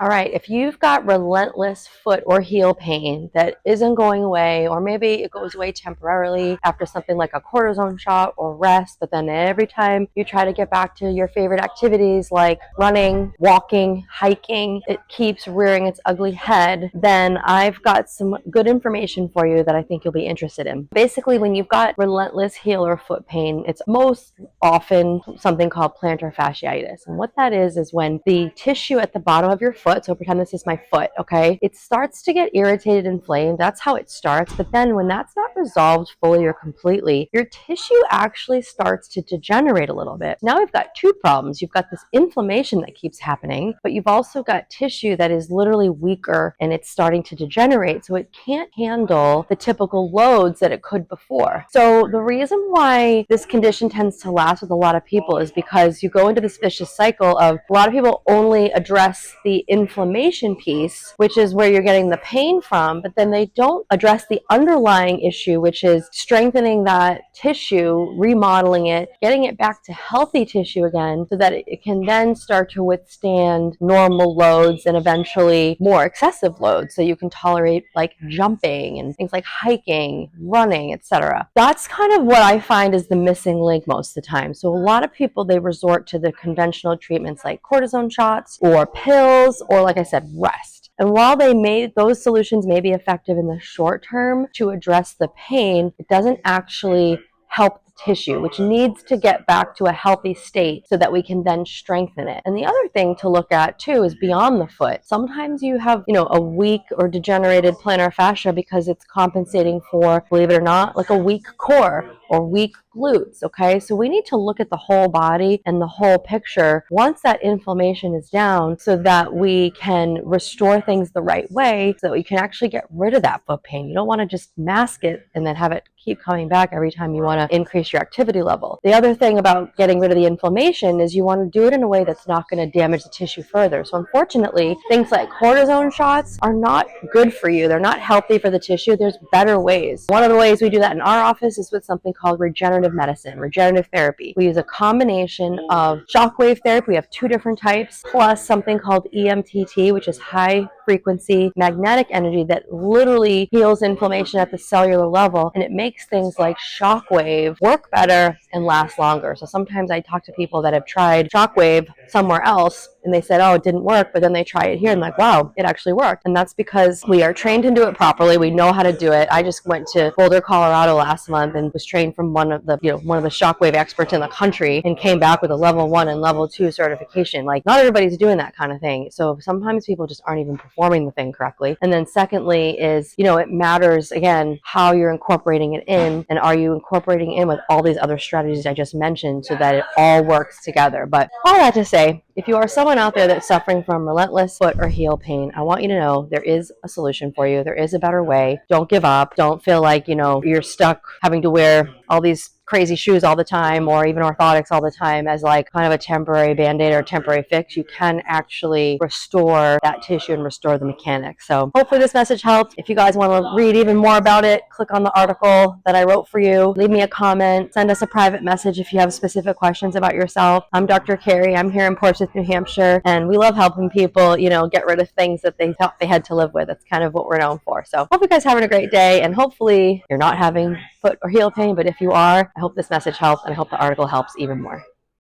All right, if you've got relentless foot or heel pain that isn't going away, or maybe it goes away temporarily after something like a cortisone shot or rest, but then every time you try to get back to your favorite activities like running, walking, hiking, it keeps rearing its ugly head, then I've got some good information for you that I think you'll be interested in. Basically, when you've got relentless heel or foot pain, it's most often something called plantar fasciitis. And what that is when the tissue at the bottom of your foot, so pretend this is my foot, okay? It starts to get irritated and inflamed. That's how it starts. But then when that's not resolved fully or completely, your tissue actually starts to degenerate a little bit. Now we've got two problems. You've got this inflammation that keeps happening, but you've also got tissue that is literally weaker and it's starting to degenerate. So it can't handle the typical loads that it could before. So the reason why this condition tends to last with a lot of people is because you go into this vicious cycle of a lot of people only address the inflammation piece, which is where you're getting the pain from, but then they don't address the underlying issue, which is strengthening that tissue, remodeling it, getting it back to healthy tissue again so that it can then start to withstand normal loads and eventually more excessive loads, so you can tolerate like jumping and things like hiking, running, etc. That's kind of what I find is the missing link most of the time. So a lot of people, they resort to the conventional treatments like cortisone shots or pills or, like I said, rest. And while those solutions may be effective in the short term to address the pain, it doesn't actually help the tissue, which needs to get back to a healthy state so that we can then strengthen it. And the other thing to look at too is beyond the foot. Sometimes you have, a weak or degenerated plantar fascia because it's compensating for, believe it or not, like a weak core or weak glutes, okay? So we need to look at the whole body and the whole picture once that inflammation is down so that we can restore things the right way so that we can actually get rid of that foot pain. You don't want to just mask it and then have it keep coming back every time you want to increase your activity level. The other thing about getting rid of the inflammation is you want to do it in a way that's not going to damage the tissue further. So unfortunately, things like cortisone shots are not good for you. They're not healthy for the tissue. There's better ways. One of the ways we do that in our office is with something called regenerative medicine, regenerative therapy. We use a combination of shockwave therapy. We have two different types, plus something called EMTT, which is high frequency magnetic energy that literally heals inflammation at the cellular level, and it makes things like shockwave work better and last longer. So sometimes I talk to people that have tried shockwave somewhere else and they said, oh, it didn't work, but then they try it here and like, wow, it actually worked. And that's because we are trained to do it properly. We know how to do it. I just went to Boulder, Colorado last month and was trained from one of the shockwave experts in the country and came back with a level 1 and level 2 certification. Like, not everybody's doing that kind of thing. So sometimes people just aren't even performing the thing correctly. And then secondly is, it matters, again, how you're incorporating it in, and are you incorporating in with all these other strategies I just mentioned so that it all works together. But all that to say, if you are someone out there that's suffering from relentless foot or heel pain, I want you to know there is a solution for you. There is a better way. Don't give up. Don't feel like, you're stuck having to wear all these crazy shoes all the time or even orthotics all the time as like kind of a temporary band-aid or temporary fix. You can actually restore that tissue and restore the mechanics. So hopefully this message helped. If you guys want to read even more about it, click on the article that I wrote for you. Leave me a comment. Send us a private message if you have specific questions about yourself. I'm Dr. Carrie. I'm here in Portsmouth, New Hampshire, and we love helping people, get rid of things that they thought they had to live with. That's kind of what we're known for. So hope you guys are having a great day, and hopefully you're not having foot or heel pain, but if you are, I hope this message helps, and I hope the article helps even more.